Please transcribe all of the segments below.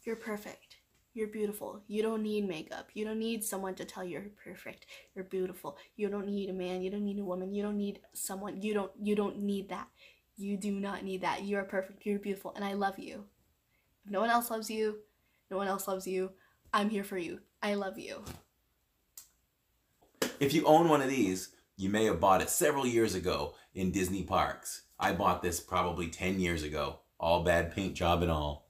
You're perfect. You're beautiful. You don't need makeup. You don't need someone to tell you you're perfect. You're beautiful. You don't need a man. You don't need a woman. You don't need someone. You don't need that. You do not need that. You are perfect. You're beautiful. And I love you. If no one else loves you, no one else loves you. I'm here for you. I love you. If you own one of these, you may have bought it several years ago in Disney parks. I bought this probably 10 years ago. All bad paint job and all.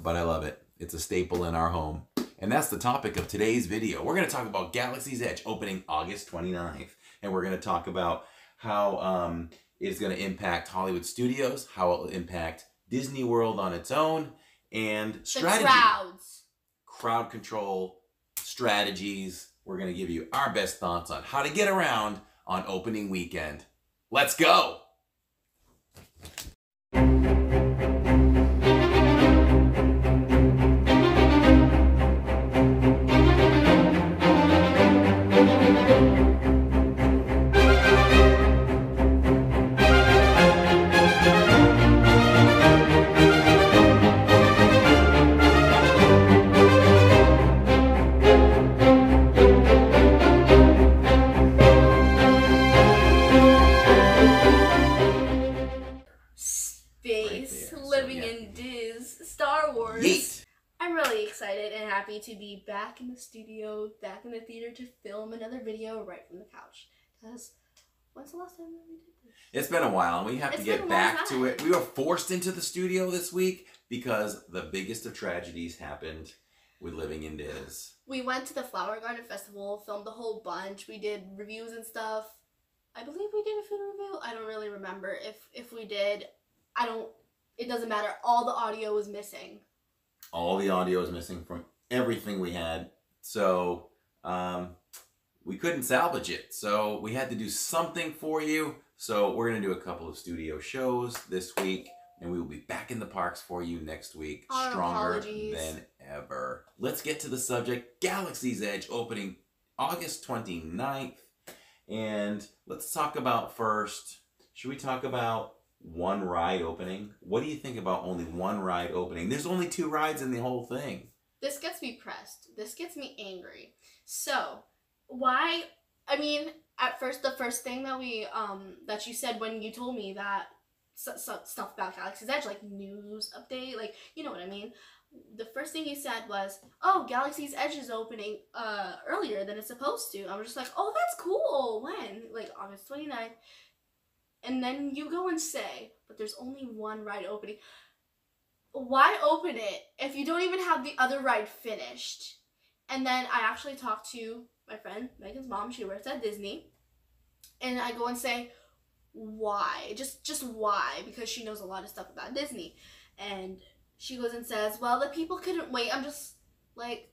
But I love it. It's a staple in our home. And that's the topic of today's video. We're going to talk about Galaxy's Edge opening August 29th. And we're going to talk about how it's going to impact Hollywood studios, how it will impact Disney World on its own, and strategy. The crowds. Crowd control, strategies. We're going to give you our best thoughts on how to get around on opening weekend. Let's go! Living in Star Wars. Yeet. I'm really excited and happy to be back in the studio, back in the theater to film another video right from the couch. Because when's the last time that we did this? It's been a while, and we have to get back to it. We were forced into the studio this week because the biggest of tragedies happened with Living in Diz. We went to the Flower Garden Festival, filmed a whole bunch. We did reviews and stuff. I believe we did a food review. I don't really remember. If we did, it doesn't matter. All the audio was missing. All the audio is missing from everything we had. So we couldn't salvage it. So we had to do something for you. So we're going to do a couple of studio shows this week. And we will be back in the parks for you next week. Our stronger apologies. than ever. Let's get to the subject. Galaxy's Edge opening August 29th. And let's talk about first, should we talk about one ride opening? What do you think about only one ride opening? There's only 2 rides in the whole thing. This gets me pressed. This gets me angry. So, why? I mean, at first, the first thing that that you said when you told me that stuff about Galaxy's Edge, like news update, like, you know what I mean? The first thing you said was, oh, Galaxy's Edge is opening earlier than it's supposed to. I was just like, oh, that's cool. When? Like, August 29th. And then you go and say, but there's only one ride opening. Why open it if you don't even have the other ride finished? And then I actually talked to my friend, Megan's mom. She works at Disney. And I go and say, why? Just why? Because she knows a lot of stuff about Disney. And she goes and says, well, the people couldn't wait. I'm just like,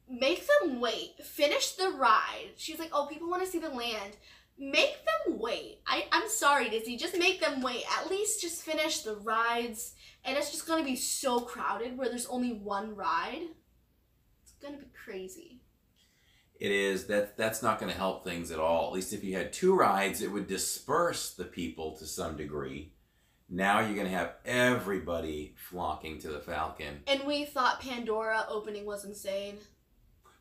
make them wait. Finish the ride. She's like, oh, people want to see the land. Make them wait. I'm sorry, Disney. Just make them wait. At least just finish the rides. And it's just going to be so crowded where there's only one ride. It's going to be crazy. It is. That's not going to help things at all. At least if you had 2 rides, it would disperse the people to some degree. Now you're going to have everybody flocking to the Falcon. And we thought Pandora opening was insane.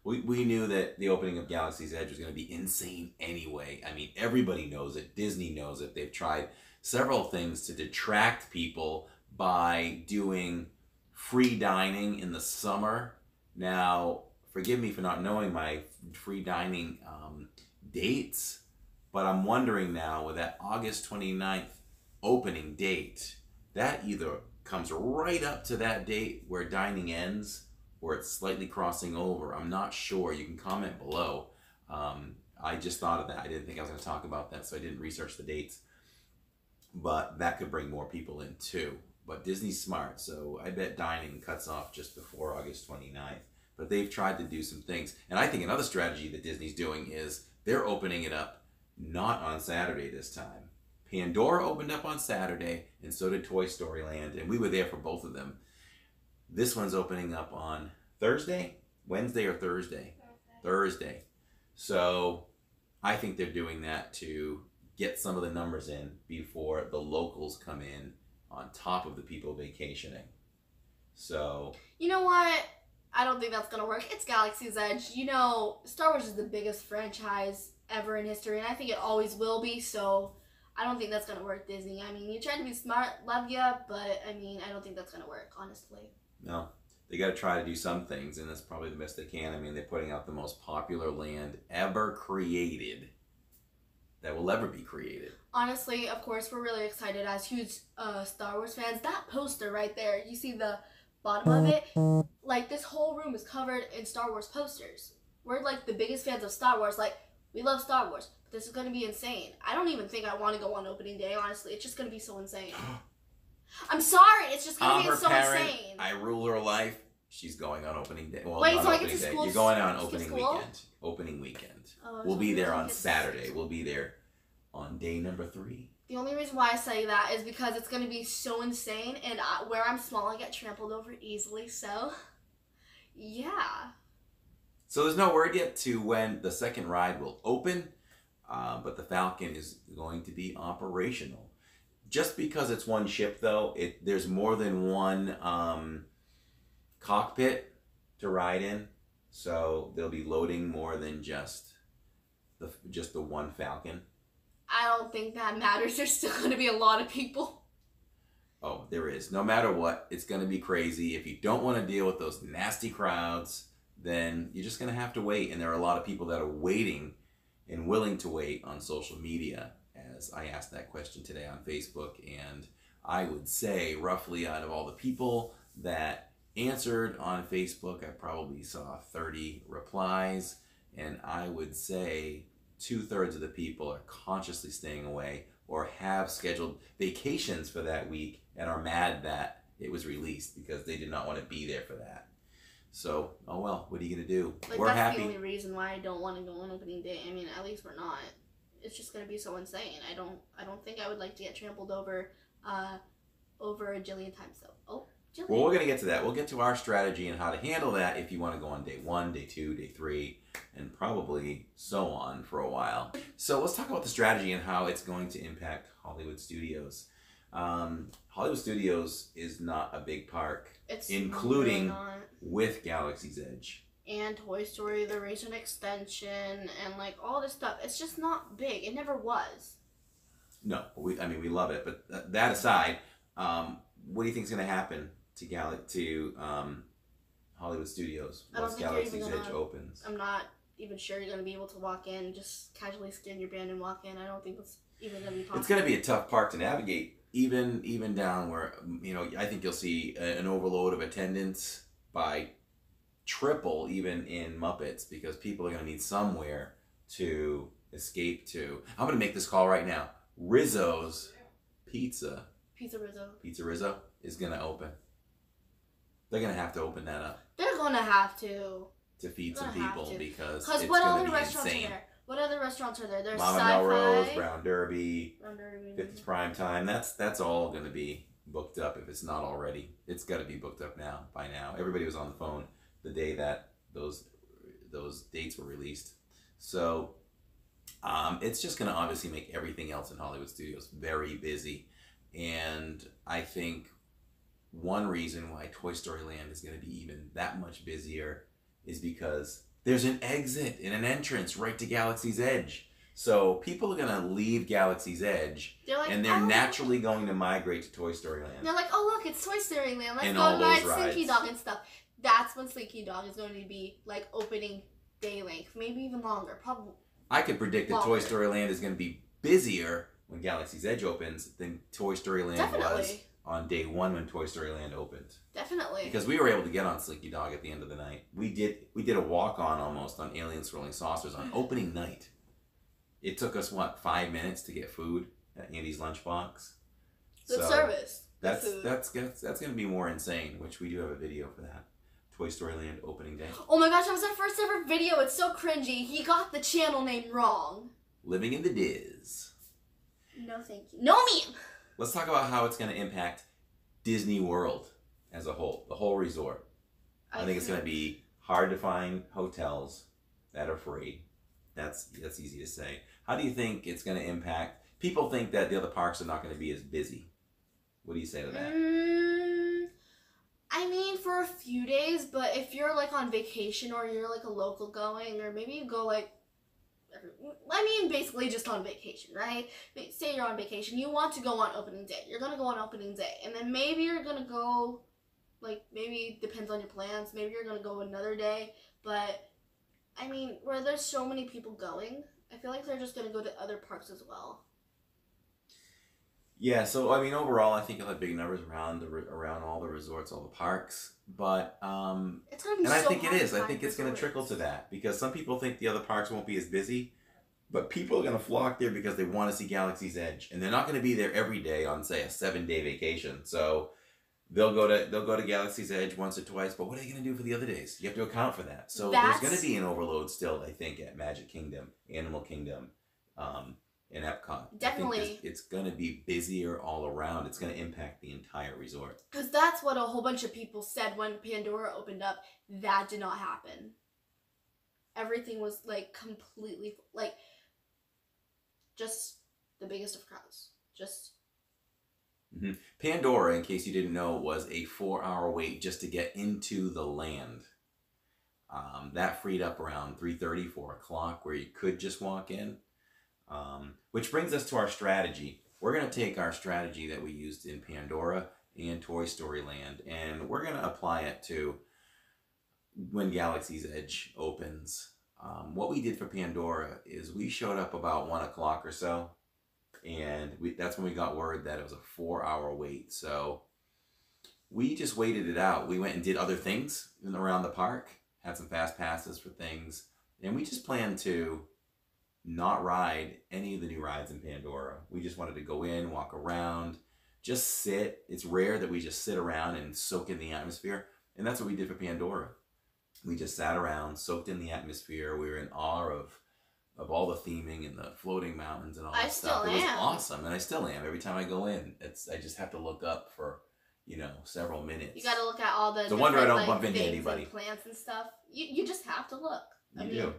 We knew that the opening of Galaxy's Edge was going to be insane anyway. I mean, everybody knows it. Disney knows it. They've tried several things to detract people by doing free dining in the summer. Now, forgive me for not knowing my free dining dates, but I'm wondering now with that August 29th opening date, that either comes right up to that date where dining ends, or it's slightly crossing over. I'm not sure. You can comment below. I just thought of that. I didn't think I was going to talk about that, so I didn't research the dates. But that could bring more people in too. But Disney's smart, so I bet dining cuts off just before August 29th. But they've tried to do some things. And I think another strategy that Disney's doing is they're opening it up not on Saturday this time. Pandora opened up on Saturday, and so did Toy Story Land, and we were there for both of them. This one's opening up on Thursday, Wednesday or Thursday? Thursday. So I think they're doing that to get some of the numbers in before the locals come in on top of the people vacationing. So you know what? I don't think that's gonna work. It's Galaxy's Edge. You know, Star Wars is the biggest franchise ever in history, and I think it always will be. So I don't think that's gonna work, Disney. I mean, you tried to be smart, love ya, but I mean, I don't think that's gonna work, honestly. no, they got to try to do some things, and that's probably the best they can. I mean, they're putting out the most popular land ever created, that will ever be created. Honestly, of course, we're really excited as huge Star Wars fans. That poster right there, you see the bottom of it? Like, this whole room is covered in Star Wars posters. We're, like, the biggest fans of Star Wars. Like, we love Star Wars, but this is going to be insane. I don't even think I want to go on opening day, honestly. It's just going to be so insane. I'm sorry, it's just going to be so insane. I rule her life. She's going on opening day. Well, wait, not so I opening get to day. school? You're going on skip opening school? weekend. Opening weekend. Oh, We'll be there on it's- Saturday. We'll be there on day number 3. The only reason why I say that is because it's going to be so insane, and where I'm small, I get trampled over easily, so, yeah. So there's no word yet to when the second ride will open, but the Falcon is going to be operational. Just because it's one ship, though, there's more than one cockpit to ride in, so they'll be loading more than just the one Falcon. I don't think that matters. There's still going to be a lot of people. Oh, there is. No matter what, it's going to be crazy. If you don't want to deal with those nasty crowds, then you're just going to have to wait. And there are a lot of people that are waiting and willing to wait on social media, as I asked that question today on Facebook. And I would say roughly out of all the people that answered on Facebook, I probably saw 30 replies. And I would say 2/3 of the people are consciously staying away or have scheduled vacations for that week and are mad that it was released because they did not want to be there for that. So, oh well, what are you going to do? Like, we're that's happy. the only reason why I don't want to go on opening day. I mean, at least we're not. It's just going to be so insane. I don't think I would like to get trampled over a jillion times, though. Oh, jillion. Well, we're going to get to that. We'll get to our strategy and how to handle that if you want to go on day 1, day 2, day 3, and probably so on for a while. So let's talk about the strategy and how it's going to impact Hollywood Studios. Hollywood Studios is not a big park, including really with Galaxy's Edge. And Toy Story, the recent extension, and like all this stuff. It's just not big. It never was. No, we love it. But that aside, what do you think is going to happen to Hollywood Studios once Galaxy's Edge opens? I'm not even sure you're going to be able to walk in, just casually scan your band and walk in. I don't think it's even going to be possible. It's going to be a tough park to navigate, even down where, I think you'll see an overload of attendance by triple even in Muppets, because people are going to need somewhere to escape to. I'm going to make this call right now. Rizzo's Pizza Rizzo is going to open. They're going to have to open that up. They're going to have to feed some people because it's what other going to be restaurants insane. Are there? What other restaurants are there? There's Mama Sci-Fi, Melrose, Brown Derby, 50's Prime Time. That's all going to be booked up if it's not already. It's got to be booked up by now. Everybody was on the phone the day that those dates were released. So it's just going to obviously make everything else in Hollywood Studios very busy. And I think one reason why Toy Story Land is going to be even that much busier is because there's an exit and an entrance right to Galaxy's Edge. So people are going to leave Galaxy's Edge, and they're naturally going to migrate to Toy Story Land. They're like, oh, look, it's Toy Story Land. Let's and go ride Slinky rides. Dog and stuff. That's when Slinky Dog is going to be, like, opening day length. Maybe even longer. Probably. I could predict that Toy Story Land is going to be busier when Galaxy's Edge opens than Toy Story Land was on day 1 when Toy Story Land opened. Definitely. Because we were able to get on Slinky Dog at the end of the night. We did a walk-on almost on Alien Swirling Saucers on opening night. It took us, 5 minutes to get food at Andy's Lunchbox. Good service. That's going to be more insane, which we do have a video for that. Toy Story Land opening day. Oh my gosh, that was our first ever video. It's so cringy. He got the channel name wrong. Living in the Diz. No thank you. No meme! Let's talk about how it's going to impact Disney World as a whole, the whole resort. I think it's going to be hard to find hotels that are free. That's easy to say. How do you think it's going to impact? People think that the other parks are not going to be as busy. What do you say to that? I mean, for a few days, but if you're like on vacation or you're like a local going, or maybe you go like, I mean, basically just on vacation, right? Say you're on vacation, you want to go on opening day. You're gonna go on opening day, and then maybe you're gonna go, like, maybe depends on your plans. Maybe you're gonna go another day, but I mean, where there's so many people going, I feel like they're just gonna go to other parks as well. Yeah, so I mean, overall, I think you'll have big numbers around all the resorts, all the parks. But It's gonna be and I so think it hard to is. I find think it's going to trickle resorts. to that because some people think the other parks won't be as busy, but people are going to flock there because they want to see Galaxy's Edge, and they're not going to be there every day on, say, a 7-day vacation. So they'll go to Galaxy's Edge once or twice. But what are they going to do for the other days? You have to account for that. So there's going to be an overload still, I think, at Magic Kingdom, Animal Kingdom. In Epcot. Definitely. I think it's going to be busier all around. It's going to impact the entire resort. Because that's what a whole bunch of people said when Pandora opened up. That did not happen. Everything was like completely, like, just the biggest of crowds. Just. Mm-hmm. Pandora, in case you didn't know, was a 4-hour wait just to get into the land. That freed up around 3:30, 4 o'clock, where you could just walk in. Which brings us to our strategy. We're going to take our strategy that we used in Pandora and Toy Story Land, and we're going to apply it to when Galaxy's Edge opens. What we did for Pandora is we showed up about 1 o'clock or so, and that's when we got word that it was a 4-hour wait. So we just waited it out. We went and did other things around the park, had some fast passes for things, and we just planned to not ride any of the new rides in Pandora. We just wanted to go in, walk around, just sit. It's rare that we just sit around and soak in the atmosphere, and that's what we did for Pandora. We just sat around, soaked in the atmosphere. We were in awe of all the theming and the floating mountains and all that stuff. It was awesome, and I still am. Every time I go in, I just have to look up for, several minutes. You got to look at all the no wonder I don't bump into anybody. And plants and stuff. You just have to look. I mean,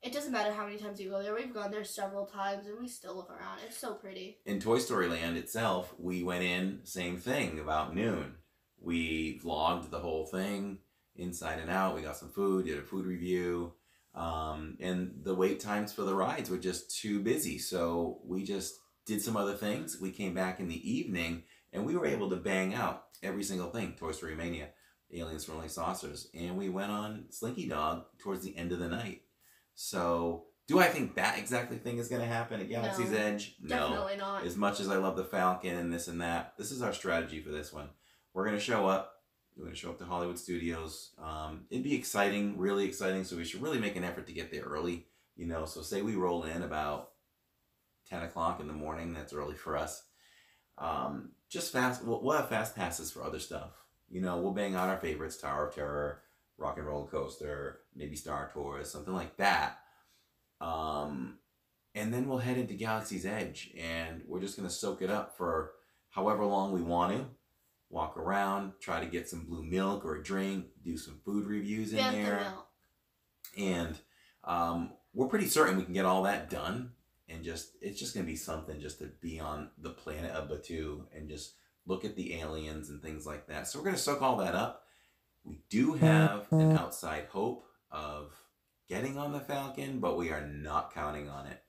it doesn't matter how many times you go there. We've gone there several times, and we still look around. It's so pretty. In Toy Story Land itself, we went in, same thing, about noon. We vlogged the whole thing, inside and out. We got some food, did a food review. And the wait times for the rides were just too busy. So we just did some other things. We came back in the evening, and we were able to bang out every single thing. Toy Story Mania, Aliens Rolling Saucers. And we went on Slinky Dog towards the end of the night. So, do I think that exactly thing is going to happen at Galaxy's Edge? No. Definitely not. As much as I love the Falcon and this and that, this is our strategy for this one. We're going to show up. We're going to show up to Hollywood Studios. It'd be exciting, really exciting, so we should really make an effort to get there early. So say we roll in about 10 o'clock in the morning. That's early for us. Just fast. We'll have fast passes for other stuff. We'll bang out our favorites, Tower of Terror, Rock and Roller Coaster, maybe Star Tours, something like that. And then we'll head into Galaxy's Edge, and we're just going to soak it up for however long we want to. Walk around, try to get some blue milk or a drink, do some food reviews in there. And we're pretty certain we can get all that done. And it's just going to be something just to be on the planet of Batuu and just look at the aliens and things like that. So we're going to soak all that up. We do have an outside hope of getting on the Falcon, but we are not counting on it.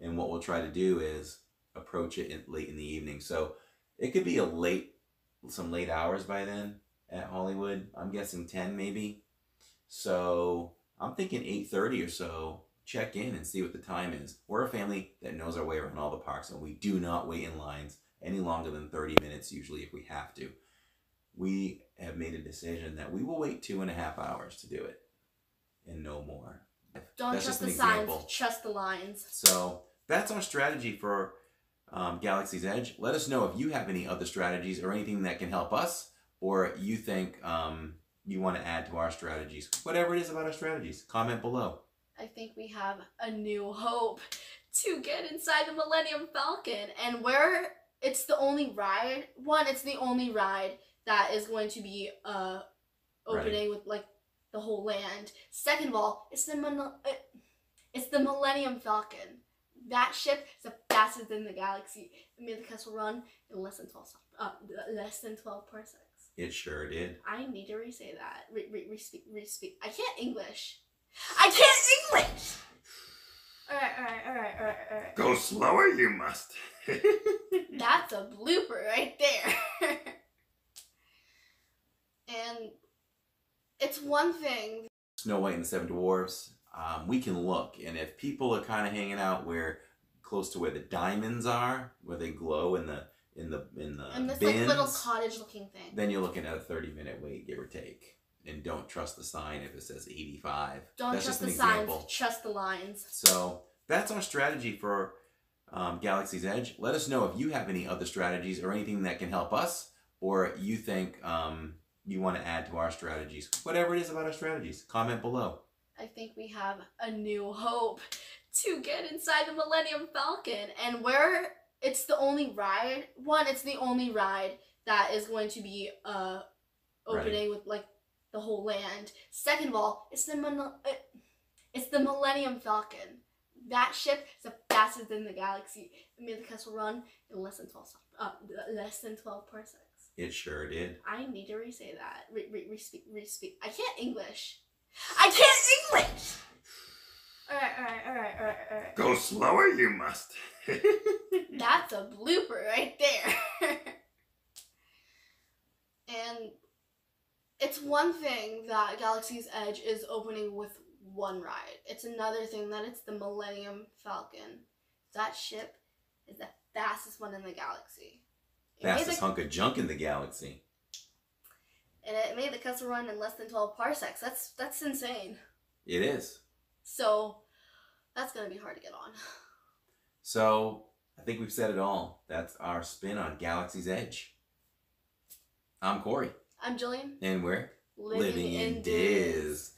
And what we'll try to do is approach it late in the evening. So it could be some late hours by then at Hollywood. I'm guessing 10 maybe. So I'm thinking 8:30 or so. Check in and see what the time is. We're a family that knows our way around all the parks, and we do not wait in lines any longer than 30 minutes usually if we have to. We have made a decision that we will wait 2.5 hours to do it and no more. Don't trust the signs, trust the lines. So that's our strategy for Galaxy's Edge. Let us know if you have any other strategies or anything that can help us, or you think you want to add to our strategies. Whatever it is about our strategies, comment below. I think we have a new hope to get inside the Millennium Falcon, and where it's the only ride. It's the only ride that is going to be opening with like the whole land. Second of all, it's the Millennium Falcon. That ship is the fastest in the galaxy. It made the castle run in less than 12 parsecs. It sure did. I need to re-say that. Re-speak. I can't English. I can't English! Alright. Go slower, you must. That's a blooper right there. And it's one thing. Snow White and the Seven Dwarfs, we can look, and if people are kind of hanging out close to where the diamonds are, where they glow in the And this bins, like little cottage looking thing. then you're looking at a 30-minute wait, give or take. And don't trust the sign if it says 85. Don't that's trust just the an signs, example. trust the lines. So that's our strategy for Galaxy's Edge. Let us know if you have any other strategies or anything that can help us, or you think you want to add to our strategies. Whatever it is about our strategies, comment below. I think we have a new hope to get inside the Millennium Falcon, and it's the only ride. One, it's the only ride that is going to be opening with like the whole land. Second of all, it's the Millennium Falcon. That ship is the fastest in the galaxy. It made the castle run in less than 12 parsecs. It sure did. I need to re-say that. Re-speak. I can't English. I can't English! Alright. Go slower, you must. That's a blooper right there. And it's one thing that Galaxy's Edge is opening with one ride. It's another thing that it's the Millennium Falcon. That ship is the fastest one in the galaxy. Fastest hunk of junk in the galaxy. And it made the castle run in less than 12 parsecs. That's insane. It is. So that's going to be hard to get on. So I think we've said it all. That's our spin on Galaxy's Edge. I'm Corey. I'm Jillian. And we're Living in Diz.